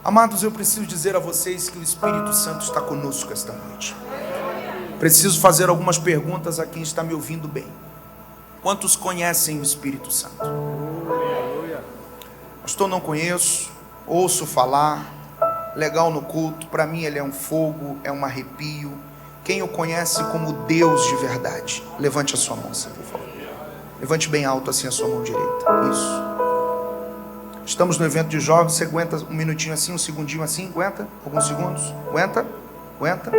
Amados, eu preciso dizer a vocês que o Espírito Santo está conosco esta noite. Preciso fazer algumas perguntas a quem está me ouvindo bem. Quantos conhecem o Espírito Santo? Pastor, não conheço, ouço falar, legal no culto, para mim ele é um fogo, é um arrepio. Quem o conhece como Deus de verdade? Levante a sua mão, assim, por favor. Levante bem alto assim a sua mão direita. Isso. Estamos no evento de jovens. Você aguenta um minutinho assim, um segundinho assim? Aguenta? Alguns segundos? Aguenta? Aguenta?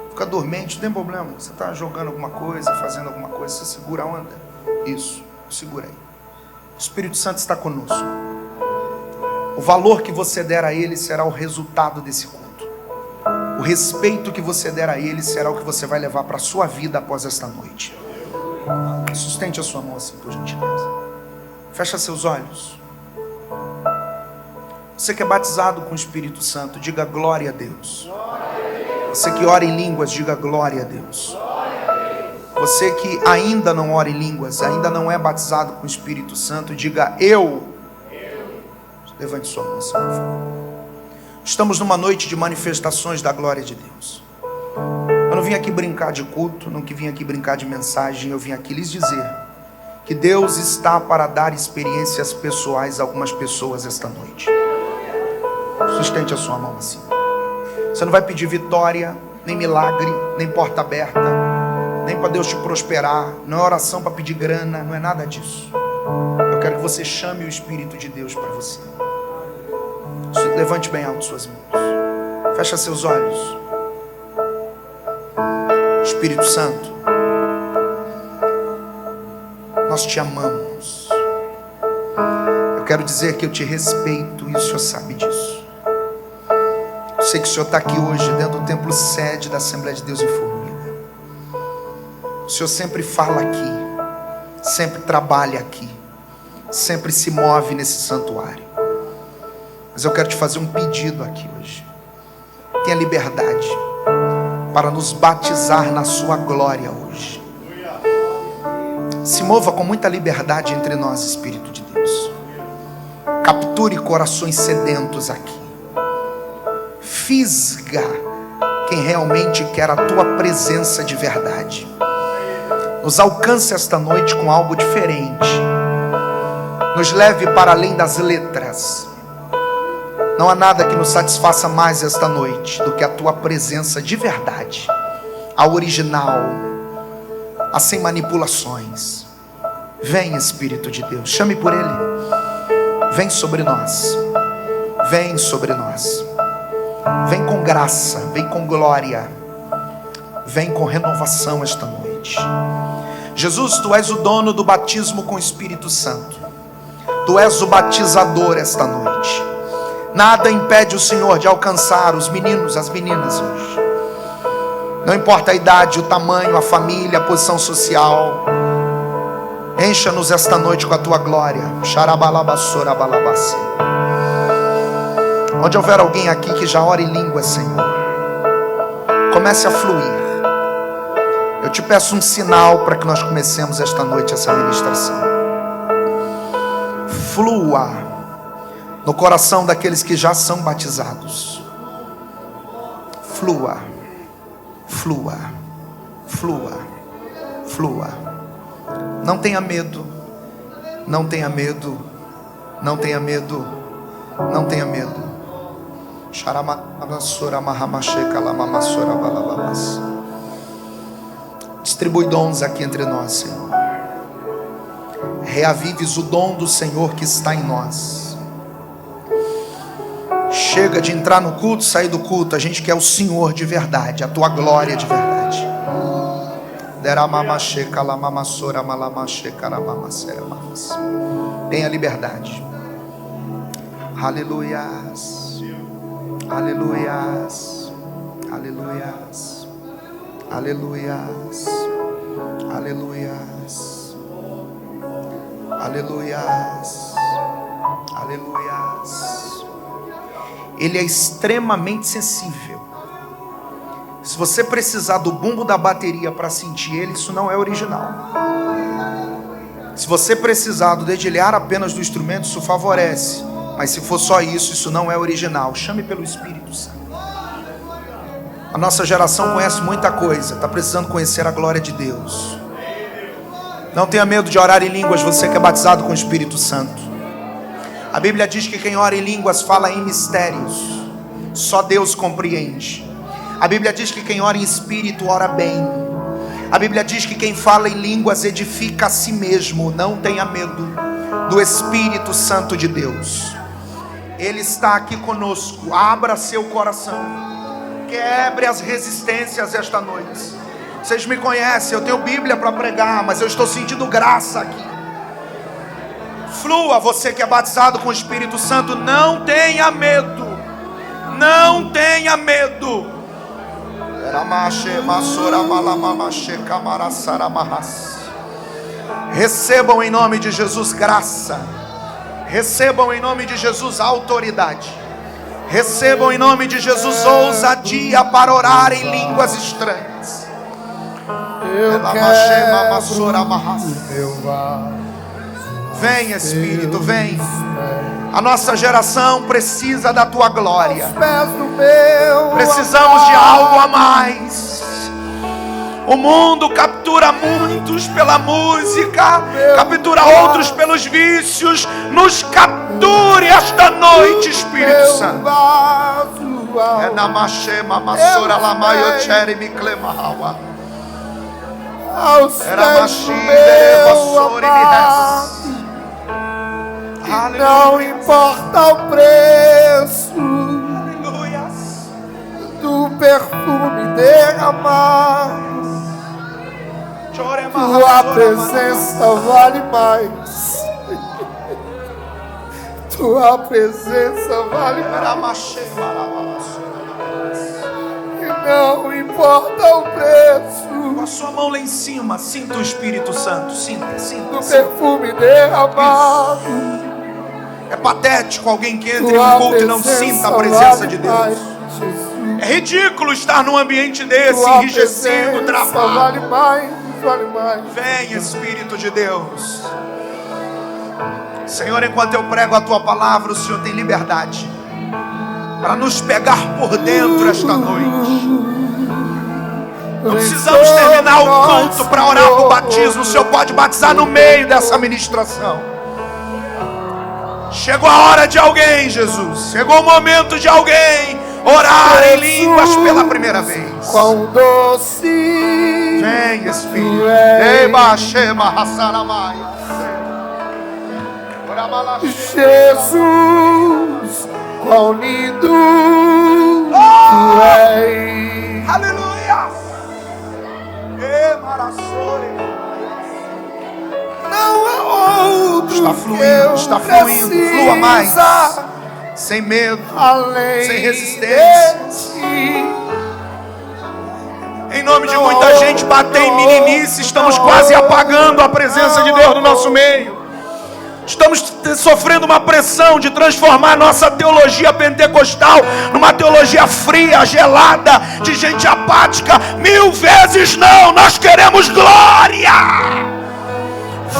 Fica dormente, não tem problema. Você está jogando alguma coisa, fazendo alguma coisa, você segura a onda. Isso, segura aí. O Espírito Santo está conosco. O valor que você der a Ele será o resultado desse culto. O respeito que você der a Ele será o que você vai levar para a sua vida após esta noite. Sustente a sua mão assim, por gentileza. Fecha seus olhos. Você que é batizado com o Espírito Santo, diga glória a Deus. Você que ora em línguas, diga glória a Deus. Você que ainda não ora em línguas, ainda não é batizado com o Espírito Santo, diga eu. Levante sua mão, por favor. Estamos numa noite de manifestações da glória de Deus. Eu não vim aqui brincar de culto, não vim aqui brincar de mensagem, eu vim aqui lhes dizer que Deus está para dar experiências pessoais a algumas pessoas esta noite. Sustente a sua mão assim. Você não vai pedir vitória, nem milagre, nem porta aberta, nem para Deus te prosperar, não é oração para pedir grana, não é nada disso. Eu quero que você chame o Espírito de Deus para você. Levante bem alto suas mãos. Fecha seus olhos. Espírito Santo, nós te amamos. Eu quero dizer que eu te respeito e o Senhor sabe disso. Eu sei que o Senhor está aqui hoje dentro do templo sede da Assembleia de Deus em Formiga. O Senhor sempre fala aqui, sempre trabalha aqui, sempre se move nesse santuário. Mas eu quero te fazer um pedido aqui hoje. Tenha liberdade para nos batizar na sua glória hoje. Se mova com muita liberdade entre nós, Espírito de Deus. Capture corações sedentos aqui. Fisga quem realmente quer a tua presença de verdade. Nos alcance esta noite com algo diferente. Nos leve para além das letras. Não há nada que nos satisfaça mais esta noite do que a tua presença de verdade, a original, a sem manipulações. Vem, Espírito de Deus, chame por Ele. Vem sobre nós. Vem sobre nós. Vem com graça, vem com glória, vem com renovação esta noite. Jesus, Tu és o dono do batismo com o Espírito Santo. Tu és o batizador esta noite. Nada impede o Senhor de alcançar os meninos, as meninas hoje. Não importa a idade, o tamanho, a família, a posição social. Encha-nos esta noite com a Tua glória. Xarabalabassorabalabassi. Onde houver alguém aqui que já ora em língua, Senhor, comece a fluir. Eu te peço um sinal para que nós comecemos esta noite essa ministração. Flua no coração daqueles que já são batizados. Flua, flua, flua, flua. Não tenha medo, não tenha medo, não tenha medo, não tenha medo. Distribui dons aqui entre nós, Senhor. Reavives o dom do Senhor que está em nós. Chega de entrar no culto, sair do culto. A gente quer o Senhor de verdade, a Tua glória de verdade. Tenha liberdade. Aleluias. Aleluias, aleluias, aleluias, aleluias, aleluias, aleluias. Ele é extremamente sensível. Se você precisar do bumbo da bateria para sentir ele, isso não é original. Se você precisar do dedilhar apenas do instrumento, isso favorece. Mas se for só isso, isso não é original. Chame pelo Espírito Santo. A nossa geração conhece muita coisa, está precisando conhecer a glória de Deus. Não tenha medo de orar em línguas, você que é batizado com o Espírito Santo. A Bíblia diz que quem ora em línguas fala em mistérios. Só Deus compreende. A Bíblia diz que quem ora em espírito ora bem. A Bíblia diz que quem fala em línguas edifica a si mesmo. Não tenha medo do Espírito Santo de Deus. Ele está aqui conosco. Abra seu coração. Quebre as resistências esta noite. Vocês me conhecem, eu tenho Bíblia para pregar, mas eu estou sentindo graça aqui. Flua, você que é batizado com o Espírito Santo, não tenha medo. Não tenha medo. Recebam em nome de Jesus graça. Recebam em nome de Jesus autoridade. Recebam em nome de Jesus ousadia para orar em línguas estranhas. Vem, Espírito, vem. A nossa geração precisa da tua glória. Precisamos de algo a mais. O mundo captura muitos pela música, captura outros pelos vícios. Nos capture esta noite, Espírito Santo. Aos pés do meu amado, e não importa o preço do perfume derramado, tua presença vale mais. Tua presença vale mais. E não importa o preço. Com a sua mão lá em cima, sinta o Espírito Santo. Sinta, sinta. Do perfume derramado. É patético alguém que entre em um culto e não sinta a presença de Deus. É ridículo estar num ambiente desse, enrijecido, travado. Vale mais, vale mais. Vem, Espírito de Deus. Senhor, enquanto eu prego a tua palavra, o Senhor tem liberdade para nos pegar por dentro esta noite. Não precisamos terminar o culto para orar por batismo. O Senhor pode batizar no meio dessa ministração. Chegou a hora de alguém, Jesus. Chegou o momento de alguém orar em línguas pela primeira vez. Quão doce. Vem, Espírito. Jesus, quão lindo tu és. Aleluia. Não há outro. Está fluindo, flua mais. Sem medo, além sem resistência. Em nome de muita gente bater em meninice, estamos quase apagando a presença de Deus no nosso meio. Estamos sofrendo uma pressão de transformar nossa teologia pentecostal numa teologia fria, gelada, de gente apática. 1000 vezes não, nós queremos glória.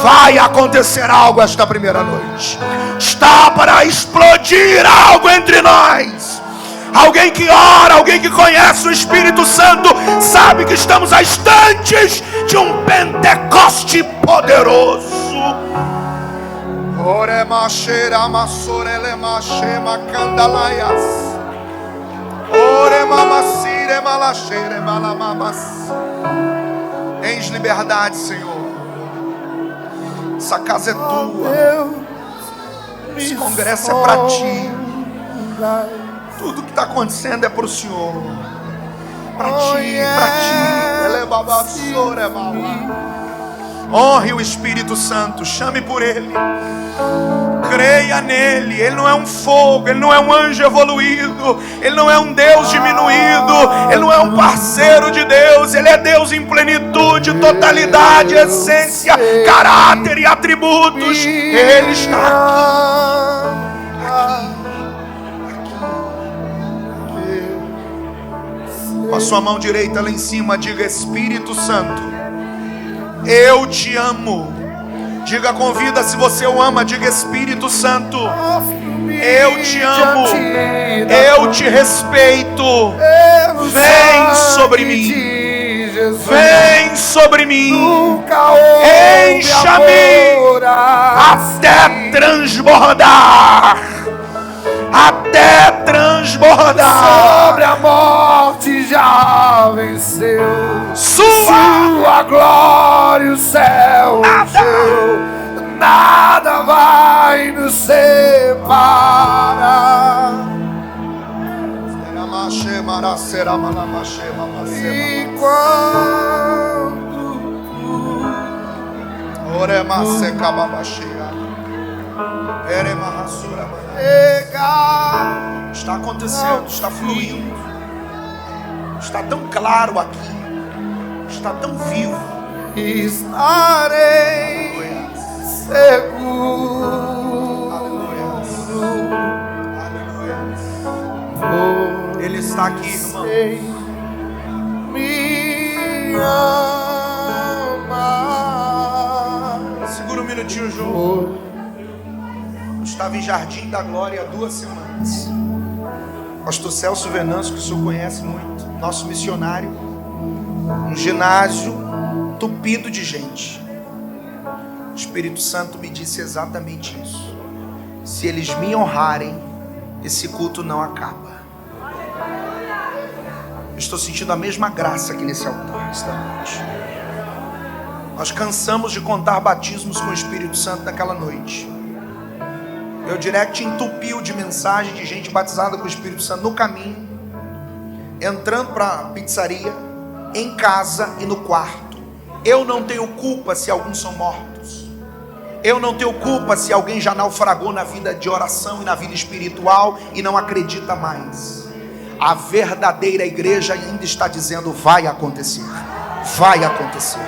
Vai acontecer algo esta primeira noite. Está para explodir algo entre nós. Alguém que ora, alguém que conhece o Espírito Santo, sabe que estamos a instantes de um Pentecoste poderoso. Tens liberdade, Senhor. Essa casa é tua. Esse congresso é para ti. Tudo que está acontecendo é para o Senhor. Para ti, para ti. Honre o Espírito Santo, chame por Ele. Creia nele. Ele não é um fogo, Ele não é um anjo evoluído, Ele não é um Deus diminuído, Ele não é um parceiro de Deus. Ele é Deus em plenitude, totalidade, essência, caráter e atributos. Ele está aqui. Com a sua mão direita lá em cima, diga: Espírito Santo, eu te amo. Diga com vida, se você o ama, diga: Espírito Santo, Eu te amo, eu te respeito. Vem sobre mim. Vem sobre mim, encha-me até transbordar, até transbordar. Sobre a morte já venceu, Sua glória o céu encheu, nada vai nos separar. E quando está acontecendo, está fluindo, está tão claro aqui, está tão vivo, estarei seguro. Ele está aqui, irmão. Me ama. Segura um minutinho, João. Eu estava em Jardim da Glória há 2 semanas. Pastor Celso Venâncio, que o senhor conhece muito, nosso missionário, um ginásio tupido de gente. O Espírito Santo me disse exatamente isso. Se eles me honrarem, esse culto não acaba. Estou sentindo a mesma graça aqui nesse altar esta noite. Nós cansamos de contar batismos com o Espírito Santo naquela noite. Meu direct entupiu de mensagem de gente batizada com o Espírito Santo no caminho, entrando para a pizzaria, em casa e no quarto. Eu não tenho culpa se alguns são mortos. Eu não tenho culpa se alguém já naufragou na vida de oração e na vida espiritual e não acredita mais. A verdadeira igreja ainda está dizendo: vai acontecer, vai acontecer,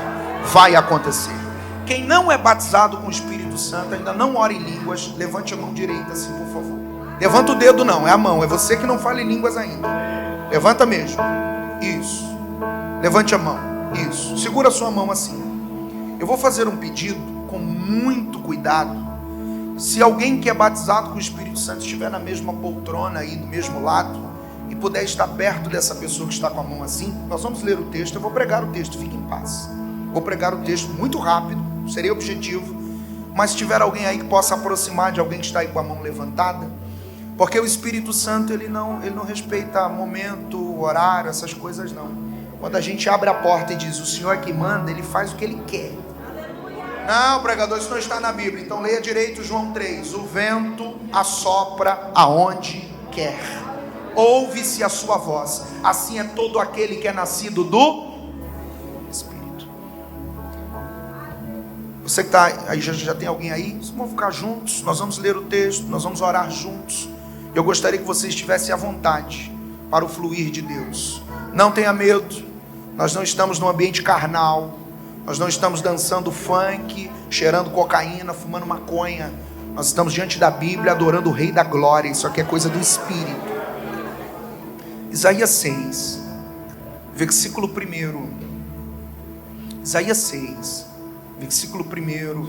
vai acontecer. Quem não é batizado com o Espírito Santo, ainda não ora em línguas, levante a mão direita assim, por favor. Levanta o dedo não, é a mão, é você que não fala em línguas ainda. Levanta mesmo, isso. Levante a mão, isso. Segura a sua mão assim. Eu vou fazer um pedido com muito cuidado. Se alguém que é batizado com o Espírito Santo estiver na mesma poltrona aí, do mesmo lado, e puder estar perto dessa pessoa que está com a mão assim, nós vamos ler o texto. Eu vou pregar o texto, fique em paz. Vou pregar o texto muito rápido, seria objetivo. Mas se tiver alguém aí que possa aproximar de alguém que está aí com a mão levantada, porque o Espírito Santo ele não respeita momento, horário, essas coisas não. Quando a gente abre a porta e diz: o Senhor é que manda, Ele faz o que Ele quer. Não, pregador, isso não está na Bíblia. Então leia direito João 3. O vento assopra aonde quer, ouve-se a sua voz. Assim é todo aquele que é nascido do Espírito. Você que está aí, já tem alguém aí? Vamos ficar juntos, nós vamos ler o texto, nós vamos orar juntos. Eu gostaria que você estivesse à vontade para o fluir de Deus. Não tenha medo, nós não estamos num ambiente carnal, nós não estamos dançando funk, cheirando cocaína, fumando maconha. Nós estamos diante da Bíblia, adorando o Rei da Glória. Isso aqui é coisa do Espírito. Isaías 6, versículo 1. Isaías 6, versículo 1.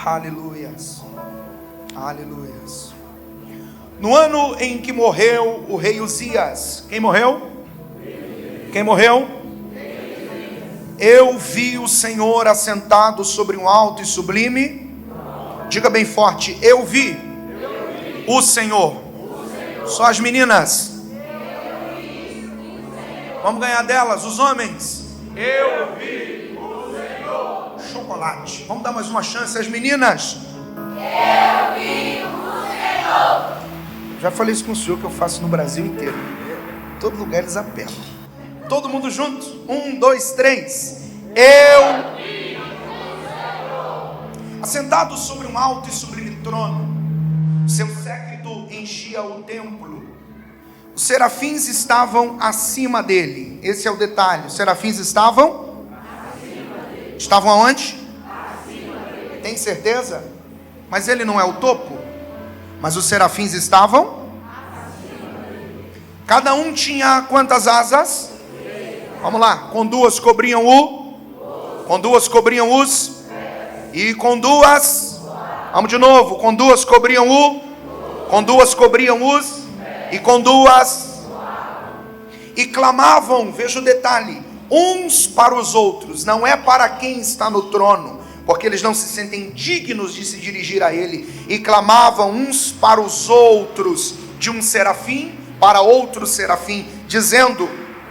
Aleluias, aleluias. No ano em que morreu o rei Uzias. Quem morreu? Quem morreu? Eu vi o Senhor assentado sobre um alto e sublime. Diga bem forte: eu vi o Senhor. Só as meninas. Vamos ganhar delas, os homens. Eu vi o Senhor. Chocolate. Vamos dar mais uma chance às meninas. Eu vi o Senhor. Já falei isso com o senhor, que eu faço no Brasil inteiro. Todo lugar eles apelam. Todo mundo junto. 1, 2, 3. Eu vi o Senhor. Assentado sobre um alto e sublime trono, seu séquito enchia o templo. Os serafins estavam acima dele. Esse é o detalhe. Os serafins estavam acima dele. Estavam aonde? Acima dele. Tem certeza? Mas ele não é o topo. Mas os serafins estavam acima dele. Cada um tinha quantas asas? 3. Vamos lá. Com duas cobriam o. Com duas cobriam os. E com duas. Vamos de novo. Com duas cobriam o. Com duas cobriam-os, e com duas. E clamavam, veja o detalhe, uns para os outros, não é para quem está no trono, porque eles não se sentem dignos de se dirigir a ele, e clamavam uns para os outros, de um serafim para outro serafim, dizendo: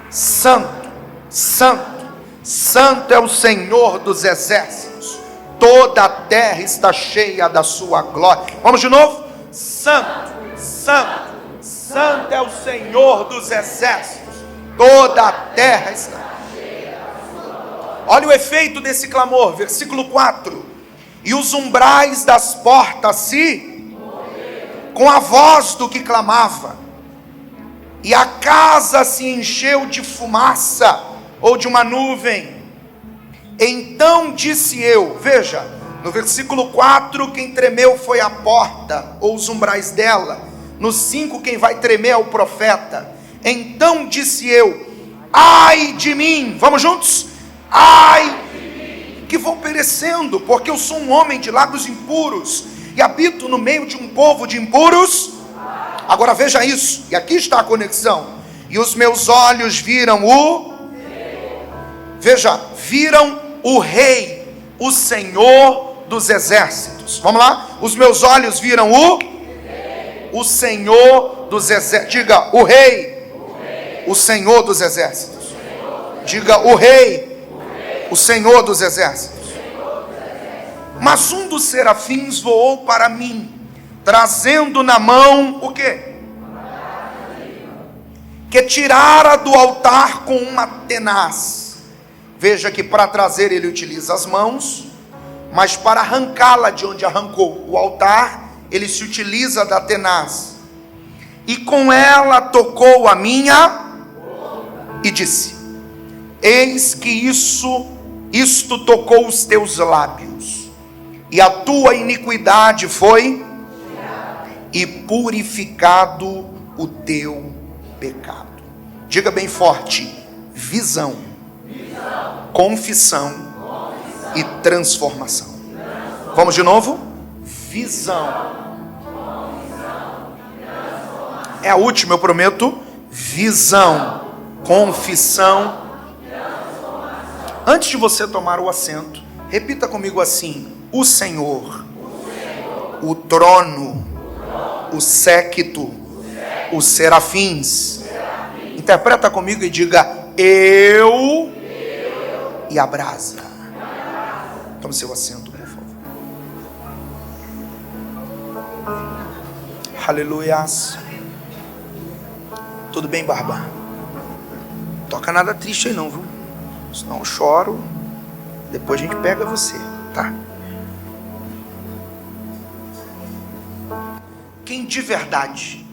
Santo, Santo, Santo é o Senhor dos exércitos, toda a terra está cheia da sua glória. Vamos de novo? Santo, Santo, Santo é o Senhor dos exércitos, toda a terra está. Olha o efeito desse clamor, versículo 4: e os umbrais das portas se, com a voz do que clamava, e a casa se encheu de fumaça, ou de uma nuvem. Então disse eu, veja, no versículo 4, quem tremeu foi a porta, ou os umbrais dela. No 5, quem vai tremer é o profeta. Então disse eu: ai de mim, vamos juntos? Ai de mim, que vou perecendo, porque eu sou um homem de lábios impuros, e habito no meio de um povo de impuros. Agora veja isso, e aqui está a conexão. E os meus olhos viram veja, viram o Rei, o Senhor dos exércitos. Vamos lá? Os meus olhos viram o Senhor dos exércitos. Diga: o Rei, o Senhor dos exércitos. Diga: o Rei, o Senhor dos exércitos. Mas um dos serafins voou para mim, trazendo na mão o quê? Que tirara do altar com uma tenaz. Veja que para trazer ele utiliza as mãos, mas para arrancá-la de onde arrancou o altar, ele se utiliza da tenaz. E com ela tocou a minha e disse: eis que isto tocou os teus lábios, e a tua iniquidade foi e purificado o teu pecado. Diga bem forte: visão, confissão e transformação. Vamos de novo? Visão. É a última, eu prometo. Visão, confissão. Antes de você tomar o assento, repita comigo assim: o Senhor, o trono, o séquito, os serafins. Interpreta comigo e diga: eu e a brasa. Tome seu assento, por favor. Aleluias. Tudo bem, Barba? Toca nada triste aí não, viu? Senão eu choro. Depois a gente pega você, tá? Quem de verdade,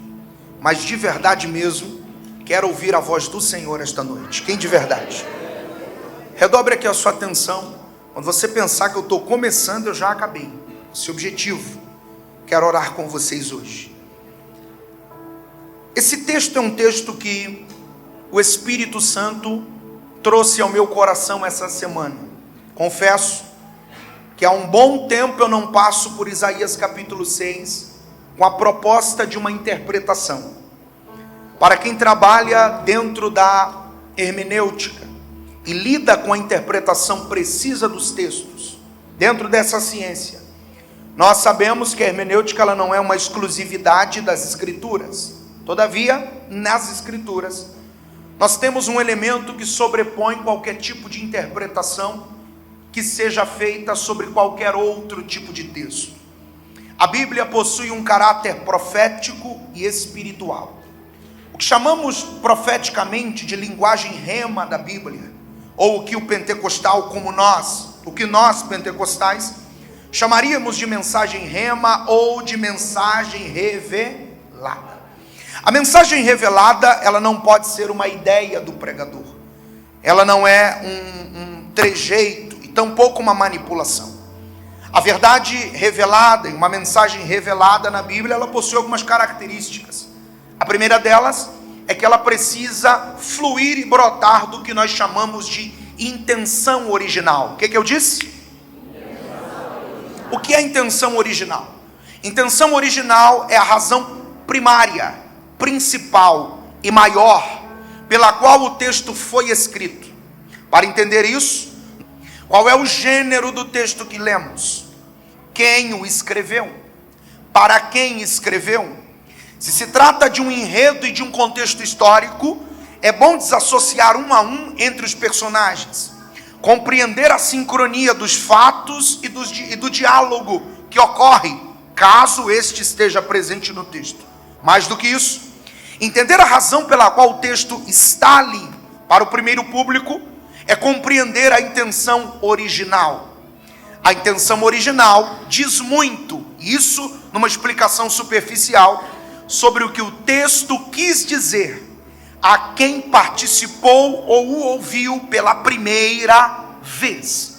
mas de verdade mesmo, quer ouvir a voz do Senhor esta noite? Quem de verdade? Redobre aqui a sua atenção. Quando você pensar que eu estou começando, eu já acabei. Esse objetivo. Quero orar com vocês hoje. Esse texto é um texto que o Espírito Santo trouxe ao meu coração essa semana. Confesso que há um bom tempo eu não passo por Isaías capítulo 6 com a proposta de uma interpretação. Para quem trabalha dentro da hermenêutica e lida com a interpretação precisa dos textos, dentro dessa ciência, nós sabemos que a hermenêutica ela não é uma exclusividade das Escrituras. Todavia, nas Escrituras, nós temos um elemento que sobrepõe qualquer tipo de interpretação que seja feita sobre qualquer outro tipo de texto. A Bíblia possui um caráter profético e espiritual. O que chamamos profeticamente de linguagem rema da Bíblia, ou o que o pentecostal o que nós pentecostais chamaríamos de mensagem rema ou de mensagem revelada. A mensagem revelada, ela não pode ser uma ideia do pregador. Ela não é um trejeito e tampouco uma manipulação. A verdade revelada e uma mensagem revelada na Bíblia, ela possui algumas características. A primeira delas é que ela precisa fluir e brotar do que nós chamamos de intenção original. O que eu disse? O que é intenção original? Intenção original é a razão primária, principal e maior pela qual o texto foi escrito. Para entender isso, qual é o gênero do texto que lemos? Quem o escreveu? Para quem escreveu? Se se trata de um enredo e de um contexto histórico, é bom desassociar um a um entre os personagens, compreender a sincronia dos fatos e do diálogo que ocorre, caso este esteja presente no texto. Mais do que isso, entender a razão pela qual o texto está ali para o primeiro público é compreender a intenção original. A intenção original diz muito, isso numa explicação superficial, sobre o que o texto quis dizer a quem participou ou o ouviu pela primeira vez.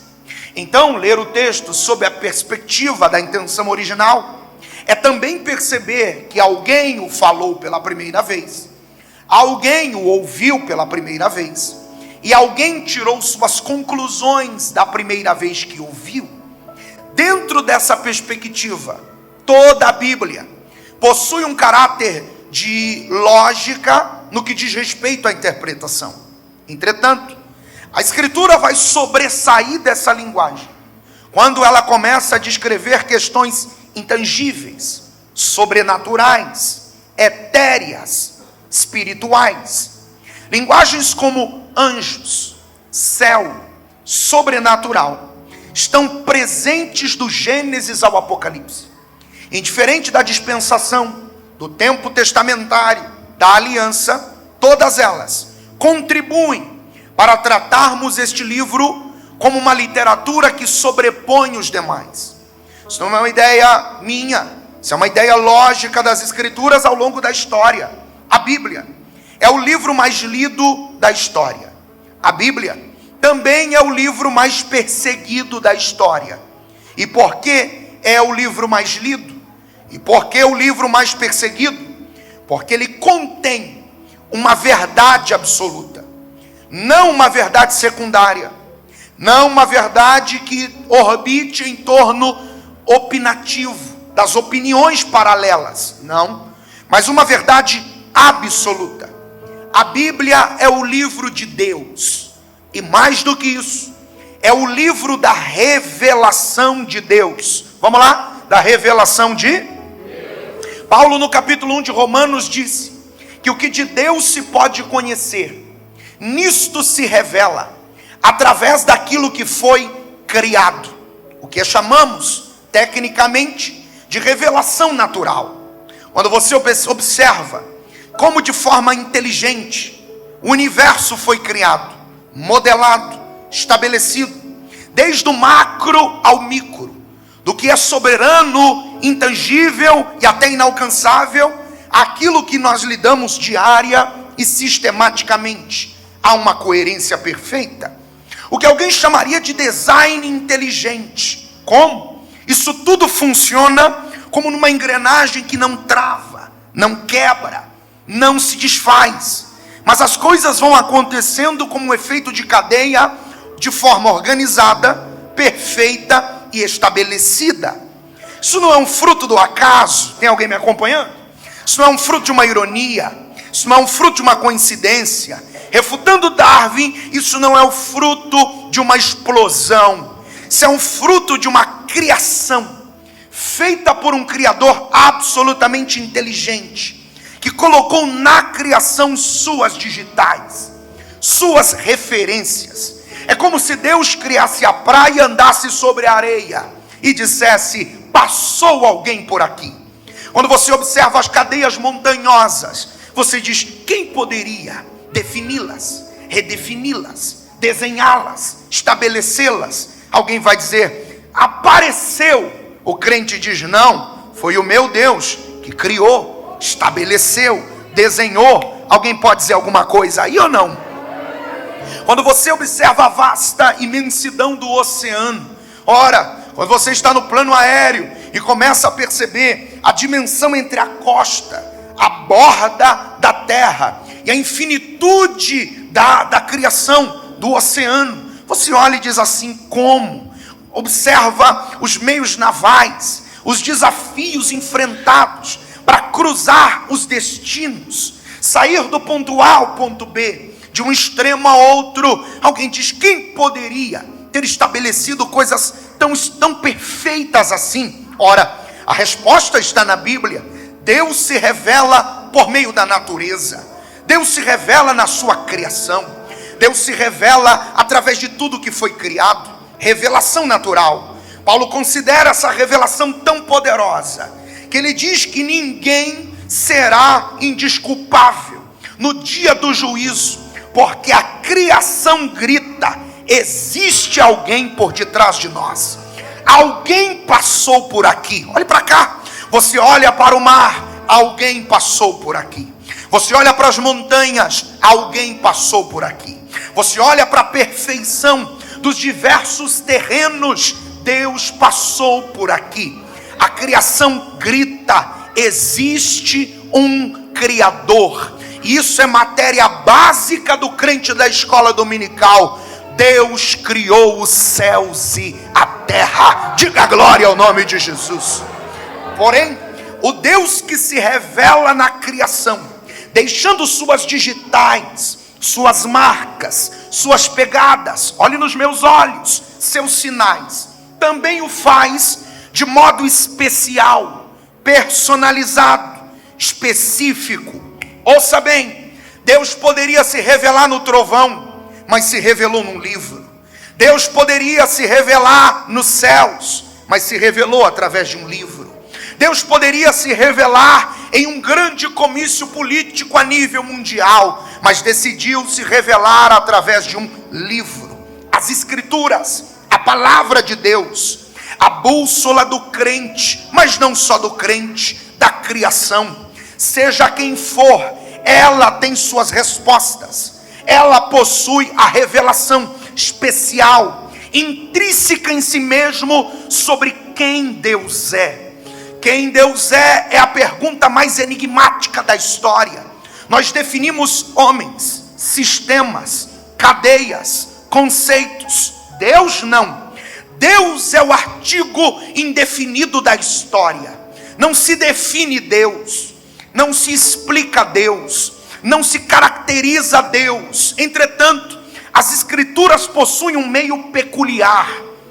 Então, ler o texto sob a perspectiva da intenção original é também perceber que alguém o falou pela primeira vez, alguém o ouviu pela primeira vez, e alguém tirou suas conclusões da primeira vez que ouviu. Dentro dessa perspectiva, toda a Bíblia possui um caráter de lógica no que diz respeito à interpretação. Entretanto, a Escritura vai sobressair dessa linguagem quando ela começa a descrever questões intangíveis, sobrenaturais, etéreas, espirituais. Linguagens como anjos, céu, sobrenatural, estão presentes do Gênesis ao Apocalipse. Indiferente da dispensação, do tempo testamentário, da aliança, todas elas contribuem para tratarmos este livro como uma literatura que sobrepõe os demais. Isso não é uma ideia minha, isso é uma ideia lógica das Escrituras ao longo da história. A Bíblia é o livro mais lido da história. A Bíblia também é o livro mais perseguido da história. E por que é o livro mais lido? E por que o livro mais perseguido? Porque ele contém uma verdade absoluta, não uma verdade secundária, não uma verdade que orbite em torno opinativo, das opiniões paralelas, não, mas uma verdade absoluta. A Bíblia é o livro de Deus, e mais do que isso, é o livro da revelação de Deus. Vamos lá? Da revelação de Deus. Paulo, no capítulo 1 de Romanos, disse que o que de Deus se pode conhecer, nisto se revela através daquilo que foi criado, o que chamamos tecnicamente de revelação natural. Quando você observa como de forma inteligente o universo foi criado, modelado, estabelecido, desde o macro ao micro, do que é soberano, intangível e até inalcançável, aquilo que nós lidamos diária e sistematicamente. Há uma coerência perfeita, o que alguém chamaria de design inteligente. Como? Isso tudo funciona como numa engrenagem que não trava, não quebra, não se desfaz, mas as coisas vão acontecendo como um efeito de cadeia, de forma organizada, perfeita e estabelecida. Isso não é um fruto do acaso. Tem alguém me acompanhando? Isso não é um fruto de uma ironia, isso não é um fruto de uma coincidência. Refutando Darwin, isso não é o fruto de uma explosão, isso é um fruto de uma criação feita por um Criador absolutamente inteligente, que colocou na criação suas digitais, suas referências. É como se Deus criasse a praia e andasse sobre a areia e dissesse: passou alguém por aqui. Quando você observa as cadeias montanhosas, você diz: quem poderia defini-las, redefini-las, desenhá-las, estabelecê-las? Alguém vai dizer: apareceu. O crente diz: não, foi o meu Deus que criou, estabeleceu, desenhou. Alguém pode dizer alguma coisa aí ou não? Quando você observa a vasta imensidão do oceano, ora, quando você está no plano aéreo e começa a perceber a dimensão entre a costa, a borda da terra e a infinitude da criação do oceano, você olha e diz assim: como? Observa os meios navais, os desafios enfrentados para cruzar os destinos, sair do ponto A ao ponto B, de um extremo a outro. Alguém diz: quem poderia ter estabelecido coisas tão perfeitas assim? Ora, a resposta está na Bíblia. Deus se revela por meio da natureza, Deus se revela na sua criação, Deus se revela através de tudo que foi criado. Revelação natural. Paulo considera essa revelação tão poderosa que ele diz que ninguém será indesculpável no dia do juízo, porque a criação grita: existe alguém por detrás de nós, alguém passou por aqui. Olhe para cá, você olha para o mar, alguém passou por aqui. Você olha para as montanhas, alguém passou por aqui. Você olha para a perfeição dos diversos terrenos, Deus passou por aqui. A criação grita: existe um Criador. E isso é matéria básica do crente da escola dominical. Deus criou os céus e a terra. Diga glória ao nome de Jesus. Porém, o Deus que se revela na criação, deixando suas digitais, suas marcas, suas pegadas, olhe nos meus olhos, seus sinais, também o faz de modo especial, personalizado, específico. Ouça bem, Deus poderia se revelar no trovão, mas se revelou num livro. Deus poderia se revelar nos céus, mas se revelou através de um livro. Deus poderia se revelar em um grande comício político a nível mundial, mas decidiu se revelar através de um livro. As Escrituras, a palavra de Deus, a bússola do crente, mas não só do crente, da criação. Seja quem for, ela tem suas respostas. Ela possui a revelação especial, intrínseca em si mesmo, sobre quem Deus é. Quem Deus é a pergunta mais enigmática da história. Nós definimos homens, sistemas, cadeias, conceitos. Deus não. Deus é o artigo indefinido da história. Não se define Deus, não se explica Deus, não se caracteriza Deus. Entretanto, as Escrituras possuem um meio peculiar,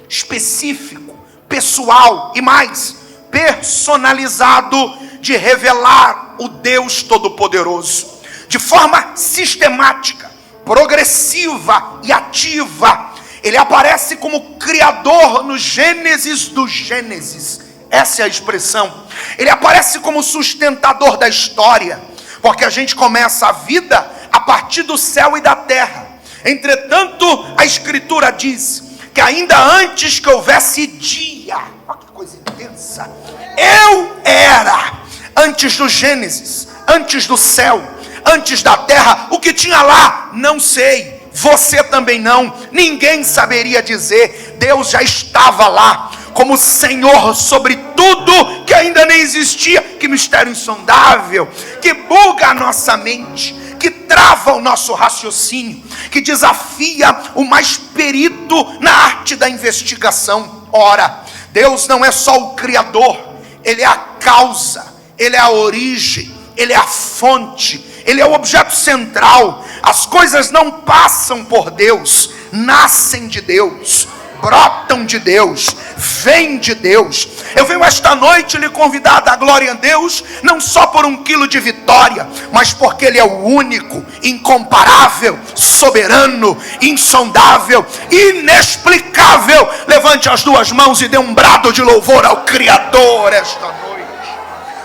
específico, pessoal e mais, personalizado, de revelar o Deus Todo-Poderoso, de forma sistemática, progressiva e ativa. Ele aparece como Criador no Gênesis do Gênesis. Essa é a expressão. Ele aparece como sustentador da história, porque a gente começa a vida a partir do céu e da terra. Entretanto, a Escritura diz que ainda antes que houvesse dia, olha que coisa intensa, eu era, antes do Gênesis, antes do céu, antes da terra. O que tinha lá, não sei. Você também não. Ninguém saberia dizer. Deus já estava lá como Senhor sobre tudo que ainda nem existia. Que mistério insondável, que buga a nossa mente, que trava o nosso raciocínio, que desafia o mais perito na arte da investigação. Ora, Deus não é só o Criador, Ele é a causa, Ele é a origem, Ele é a fonte, Ele é o objeto central. As coisas não passam por Deus, nascem de Deus, brotam de Deus, vêm de Deus. Eu venho esta noite lhe convidar a dar glória a Deus, não só por 1 quilo de vitória, mas porque Ele é o único, incomparável, soberano, insondável, inexplicável. Levante as duas mãos e dê um brado de louvor ao Criador esta noite.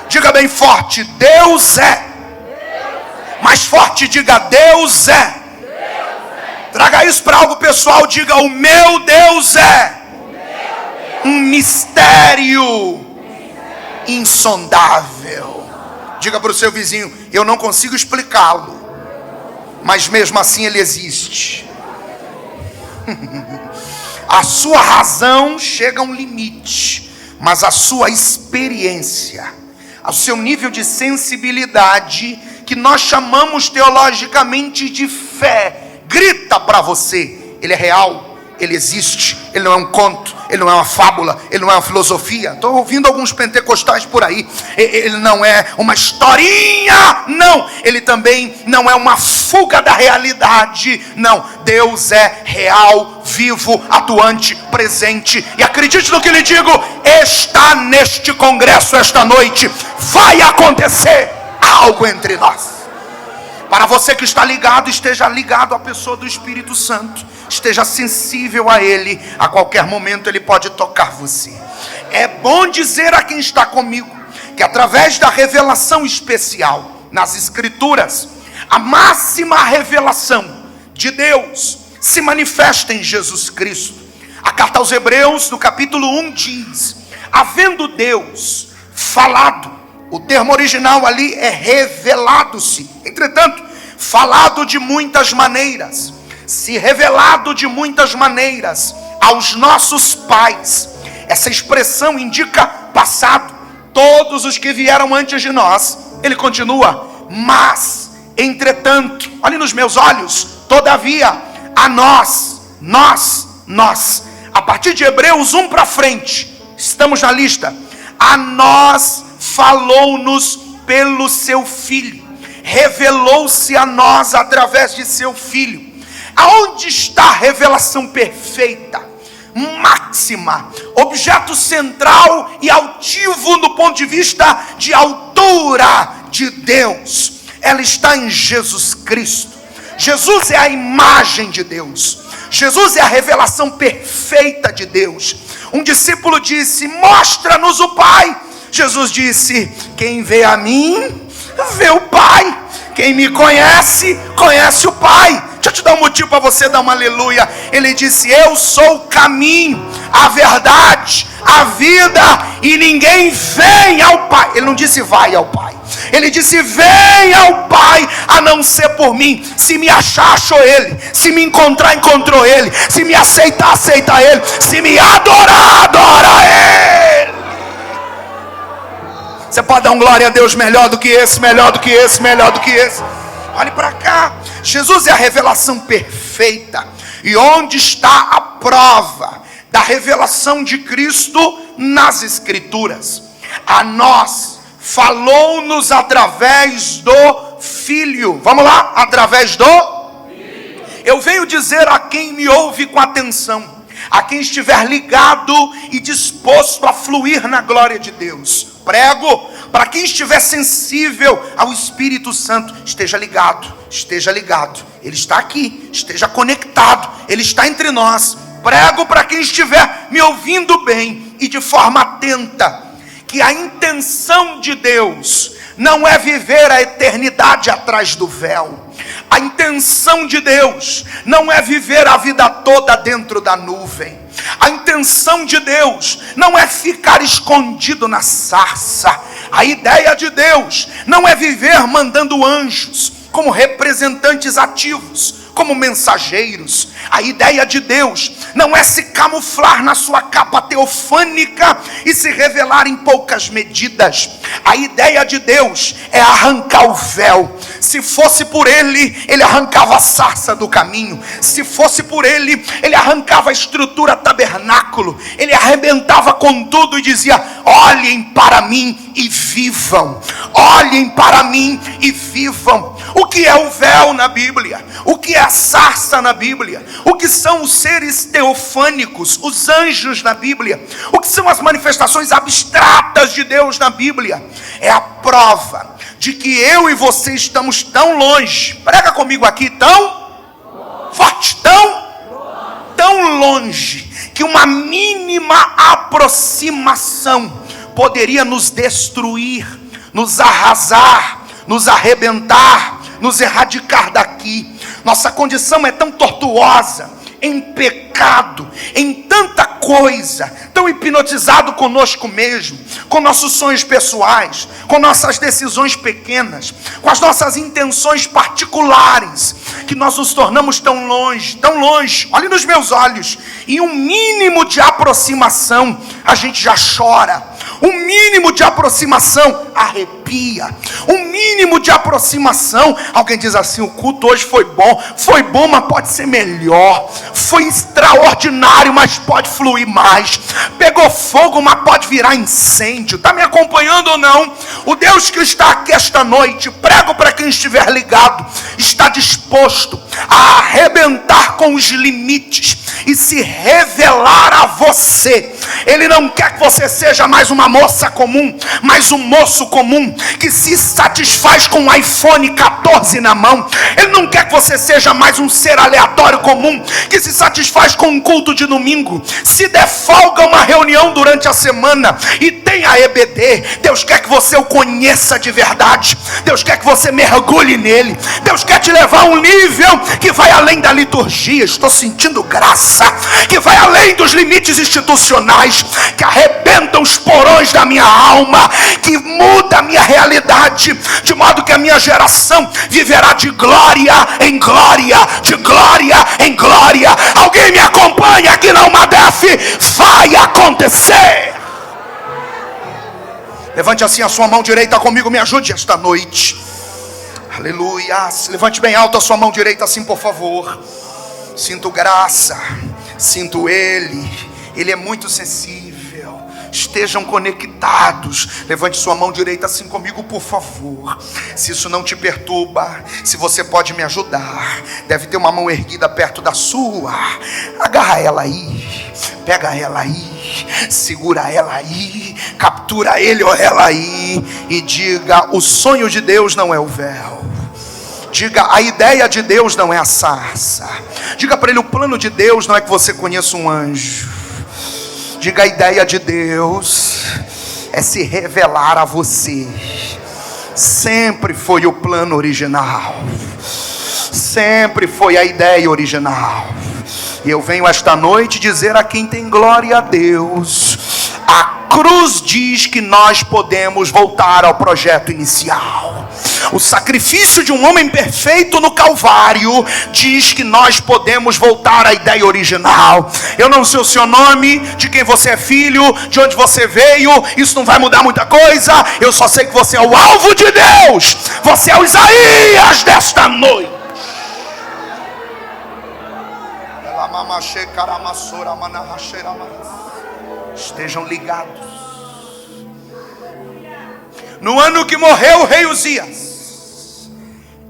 Diga bem forte: Deus é. Mais forte, diga: Deus é. Traga isso para algo pessoal, diga: o meu Deus é um mistério insondável. Diga para o seu vizinho: eu não consigo explicá-lo, mas mesmo assim Ele existe. A sua razão chega a um limite, mas a sua experiência, o seu nível de sensibilidade, que nós chamamos teologicamente de fé, grita para você: Ele é real, Ele existe, Ele não é um conto, ele não é uma fábula, ele não é uma filosofia. Estou ouvindo alguns pentecostais por aí. Ele não é uma historinha, não. Ele também não é uma fuga da realidade, não. Deus é real, vivo, atuante, presente. E acredite no que lhe digo, está neste congresso esta noite. Vai acontecer algo entre nós. Para você que está ligado, esteja ligado à pessoa do Espírito Santo. Esteja sensível a Ele. A qualquer momento Ele pode tocar você. É bom dizer a quem está comigo que através da revelação especial nas Escrituras, a máxima revelação de Deus se manifesta em Jesus Cristo. A carta aos Hebreus, no capítulo 1, diz: havendo Deus falado, o termo original ali é revelado-se. Entretanto, falado de muitas maneiras, se revelado de muitas maneiras aos nossos pais. Essa expressão indica passado. Todos os que vieram antes de nós. Ele continua: mas, entretanto, olhe nos meus olhos, todavia, a nós. A partir de Hebreus 1 para frente, estamos na lista. A nós falou-nos pelo seu Filho, revelou-se a nós através de seu Filho. Aonde está a revelação perfeita, máxima, objeto central e altivo do ponto de vista de altura de Deus? Ela está em Jesus Cristo. Jesus é a imagem de Deus. Jesus é a revelação perfeita de Deus. Um discípulo disse: mostra-nos o Pai. Jesus disse: quem vê a mim, vê o Pai. Quem me conhece, conhece o Pai. Deixa eu te dar um motivo para você dar uma aleluia. Ele disse: eu sou o caminho, a verdade, a vida, e ninguém vem ao Pai. Ele não disse vai ao Pai. Ele disse: vem ao Pai, a não ser por mim. Se me achar, achou Ele. Se me encontrar, encontrou Ele. Se me aceitar, aceita Ele. Se me adorar, adora Ele. Você pode dar um glória a Deus melhor do que esse, melhor do que esse, melhor do que esse. Olhe para cá. Jesus é a revelação perfeita. E onde está a prova da revelação de Cristo? Nas Escrituras. A nós falou-nos através do Filho. Vamos lá, através do Filho. Eu venho dizer a quem me ouve com atenção, a quem estiver ligado e disposto a fluir na glória de Deus. Prego para quem estiver sensível ao Espírito Santo: esteja ligado, esteja ligado. Ele está aqui, esteja conectado, Ele está entre nós. Prego para quem estiver me ouvindo bem e de forma atenta, que a intenção de Deus não é viver a eternidade atrás do véu. A intenção de Deus não é viver a vida toda dentro da nuvem. A intenção de Deus não é ficar escondido na sarça. A ideia de Deus não é viver mandando anjos como representantes ativos, como mensageiros. A ideia de Deus não é se camuflar na sua capa teofânica e se revelar em poucas medidas. A ideia de Deus é arrancar o véu. Se fosse por Ele, Ele arrancava a sarça do caminho. Se fosse por Ele, Ele arrancava a estrutura tabernáculo. Ele arrebentava com tudo e dizia: olhem para mim e vivam. Olhem para mim e vivam. O que é o véu na Bíblia? O que é a sarça na Bíblia? O que são os seres teofânicos, os anjos na Bíblia? O que são as manifestações abstratas de Deus na Bíblia? É a prova de que eu e você estamos tão longe. Prega comigo aqui, tão forte, tão longe, que uma mínima aproximação poderia nos destruir, nos arrasar, nos arrebentar, nos erradicar daqui. Nossa condição é tão tortuosa, em pecado, em tanta coisa, tão hipnotizado conosco mesmo, com nossos sonhos pessoais, com nossas decisões pequenas, com as nossas intenções particulares, que nós nos tornamos tão longe, olhe nos meus olhos, e um mínimo de aproximação, a gente já chora. O mínimo de aproximação arrepia. O mínimo de aproximação. Alguém diz assim: o culto hoje foi bom, mas pode ser melhor. Foi extraordinário, mas pode fluir mais. Pegou fogo, mas pode virar incêndio. Está me acompanhando ou não? O Deus que está aqui esta noite, prego para quem estiver ligado, está disposto a arrebentar com os limites e se revelar a você. Ele não quer que você seja mais uma moça comum, mais um moço comum que se satisfaz com um iPhone 14 na mão. Ele não quer que você seja mais um ser aleatório comum que se satisfaz com um culto de domingo, se der folga uma reunião durante a semana e tem a EBD. Deus quer que você o conheça de verdade. Deus quer que você mergulhe nele. Deus quer te levar a um nível que vai além da liturgia. Estou sentindo graça, que vai além dos limites institucionais, que arrebentam os porões da minha alma, que muda a minha realidade, de modo que a minha geração viverá de glória em glória, de glória em glória. Alguém me acompanha aqui na Umadef? Vai acontecer. Levante assim a sua mão direita comigo, me ajude esta noite. Aleluia. Levante bem alto a sua mão direita assim, por favor. Sinto graça, sinto Ele é muito sensível. Estejam conectados. Levante sua mão direita assim comigo, por favor. Se isso não te perturba, se você pode me ajudar, deve ter uma mão erguida perto da sua. Agarra ela aí, pega ela aí, segura ela aí, captura ele ou ela aí e diga: o sonho de Deus não é o véu. Diga: a ideia de Deus não é a sarça. Diga para ele: o plano de Deus não é que você conheça um anjo. Diga: a ideia de Deus é se revelar a você. Sempre foi o plano original, sempre foi a ideia original. E eu venho esta noite dizer a quem tem glória a Deus: a cruz diz que nós podemos voltar ao projeto inicial. O sacrifício de um homem perfeito no Calvário diz que nós podemos voltar à ideia original. Eu não sei o seu nome, de quem você é filho, de onde você veio. Isso não vai mudar muita coisa. Eu só sei que você é o alvo de Deus. Você é o Isaías desta noite. Estejam ligados. No ano que morreu o rei Uzias,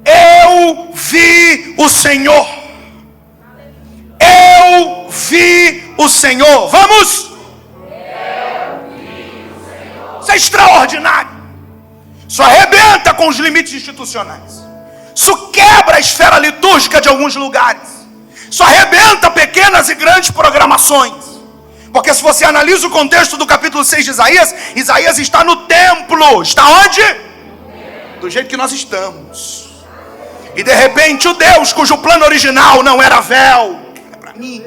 eu vi o Senhor. Eu vi o Senhor. Vamos? Eu vi o Senhor. Isso é extraordinário. Isso arrebenta com os limites institucionais. Isso quebra a esfera litúrgica de alguns lugares. Isso arrebenta pequenas e grandes programações. Porque se você analisa o contexto do capítulo 6 de Isaías, Isaías está no templo. Está onde? Do jeito que nós estamos. E de repente o Deus cujo plano original não era véu, é para mim,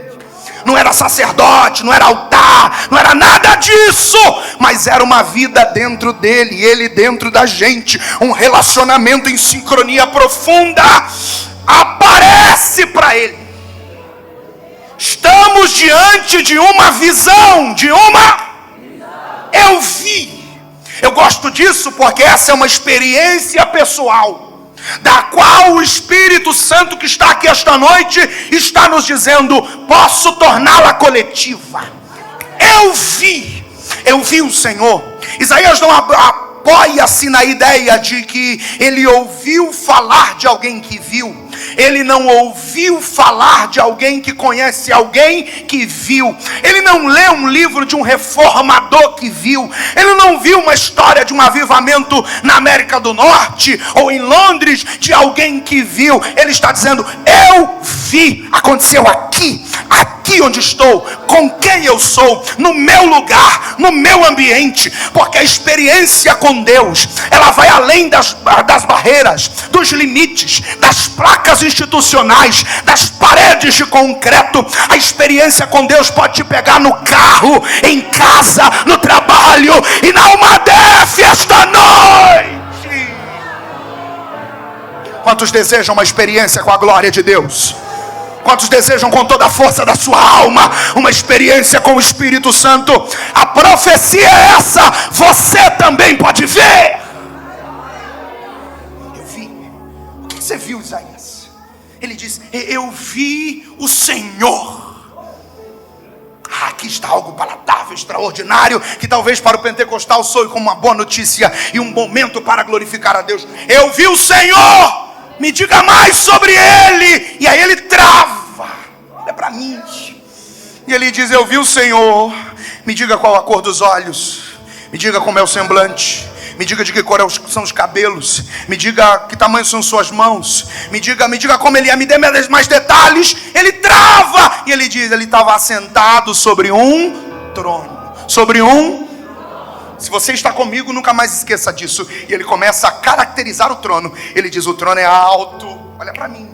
não era sacerdote, não era altar, não era nada disso, mas era uma vida dentro dele, ele dentro da gente, um relacionamento em sincronia profunda, aparece para ele. Estamos diante de uma visão, eu vi. Eu gosto disso porque essa é uma experiência pessoal, da qual o Espírito Santo que está aqui esta noite está nos dizendo: posso torná-la coletiva. Eu vi o Senhor. Isaías não apoia-se na ideia de que ele ouviu falar de alguém que viu. Ele não ouviu falar de alguém que conhece alguém que viu. Ele não lê um livro de um reformador que viu. Ele não viu uma história de um avivamento na América do Norte ou em Londres de alguém que viu. Ele está dizendo: eu vi, aconteceu aqui onde estou, com quem eu sou, no meu lugar, no meu ambiente. Porque a experiência com Deus, ela vai além das barreiras, dos limites, das placas institucionais, das paredes de concreto. A experiência com Deus pode te pegar no carro, em casa, no trabalho e na Umadef esta noite. Quantos desejam uma experiência com a glória de Deus? Quantos desejam com toda a força da sua alma uma experiência com o Espírito Santo? A profecia é essa, você também pode ver. Eu vi. O que você viu, Isaías? Ele diz: eu vi o Senhor. Aqui está algo palatável, extraordinário, que talvez para o pentecostal soe como uma boa notícia e um momento para glorificar a Deus. Eu vi o Senhor, me diga mais sobre Ele. E aí ele trava, olha para mim, e ele diz: eu vi o Senhor, me diga qual a cor dos olhos, me diga como é o semblante, me diga de que cor são os cabelos, me diga que tamanho são suas mãos, me diga como ele é, me dê mais detalhes. Ele trava, e ele diz: ele estava assentado sobre um trono, se você está comigo, nunca mais esqueça disso. E ele começa a caracterizar o trono. Ele diz: o trono é alto, olha para mim,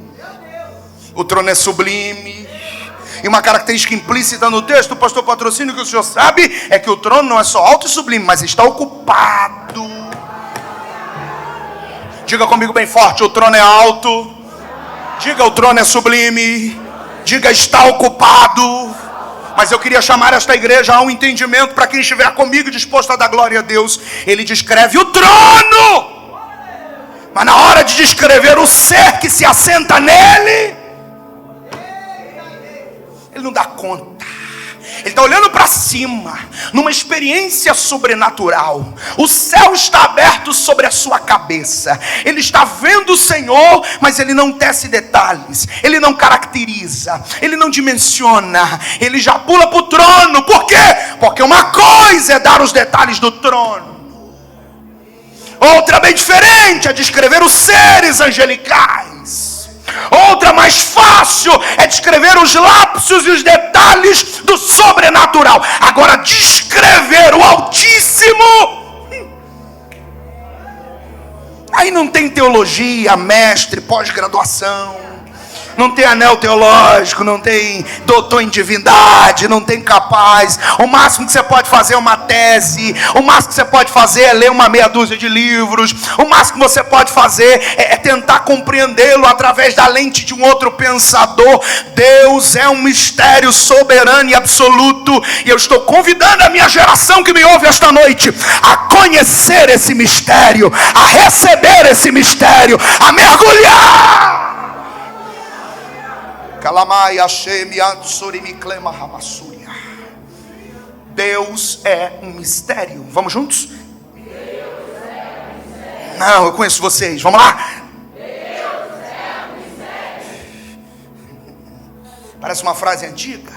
o trono é sublime. E uma característica implícita no texto, pastor Patrocínio, que o senhor sabe, é que o trono não é só alto e sublime, mas está ocupado. Diga comigo bem forte: o trono é alto. Diga: o trono é sublime. Diga: está ocupado. Mas eu queria chamar esta igreja a um entendimento para quem estiver comigo disposto a dar glória a Deus. Ele descreve o trono, mas na hora de descrever o ser que se assenta nele, ele não dá conta. Ele está olhando para cima, numa experiência sobrenatural. O céu está aberto sobre a sua cabeça. Ele está vendo o Senhor, mas ele não tece detalhes, ele não caracteriza, ele não dimensiona. Ele já pula para o trono. Por quê? Porque uma coisa é dar os detalhes do trono, outra bem diferente é descrever os seres angelicais. Outra mais fácil é descrever os lapsos e os detalhes do sobrenatural. Agora, descrever o Altíssimo, aí não tem teologia, mestre, pós-graduação, não tem anel teológico, não tem doutor em divindade, não tem capaz. O máximo que você pode fazer é uma tese, o máximo que você pode fazer é ler uma meia dúzia de livros, o máximo que você pode fazer é tentar compreendê-lo através da lente de um outro pensador. Deus é um mistério soberano e absoluto, e eu estou convidando a minha geração que me ouve esta noite a conhecer esse mistério, a receber esse mistério, a mergulhar. Deus é um mistério. Vamos juntos? Não, eu conheço vocês. Vamos lá? Deus é um mistério. Parece uma frase antiga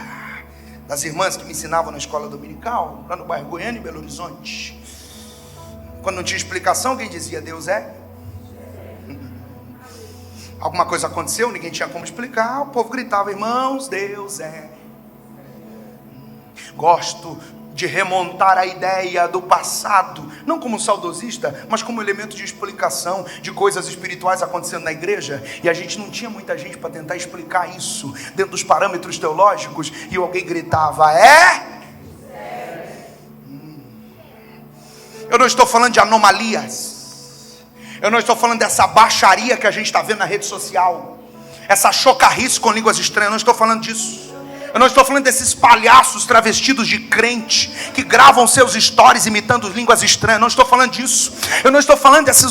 das irmãs que me ensinavam na escola dominical, lá no bairro Goiânia, em Belo Horizonte. Quando não tinha explicação, alguém dizia: Deus é. Alguma coisa aconteceu, ninguém tinha como explicar, o povo gritava: irmãos, Deus é. Gosto de remontar a ideia do passado, não como saudosista, mas como elemento de explicação de coisas espirituais acontecendo na igreja, e a gente não tinha muita gente para tentar explicar isso dentro dos parâmetros teológicos, e alguém gritava: é? Eu não estou falando de anomalias, eu não estou falando dessa baixaria que a gente está vendo na rede social, essa chocarrice com línguas estranhas, eu não estou falando disso. Eu não estou falando desses palhaços travestidos de crente que gravam seus stories imitando línguas estranhas. Eu não estou falando disso. Eu não estou falando desses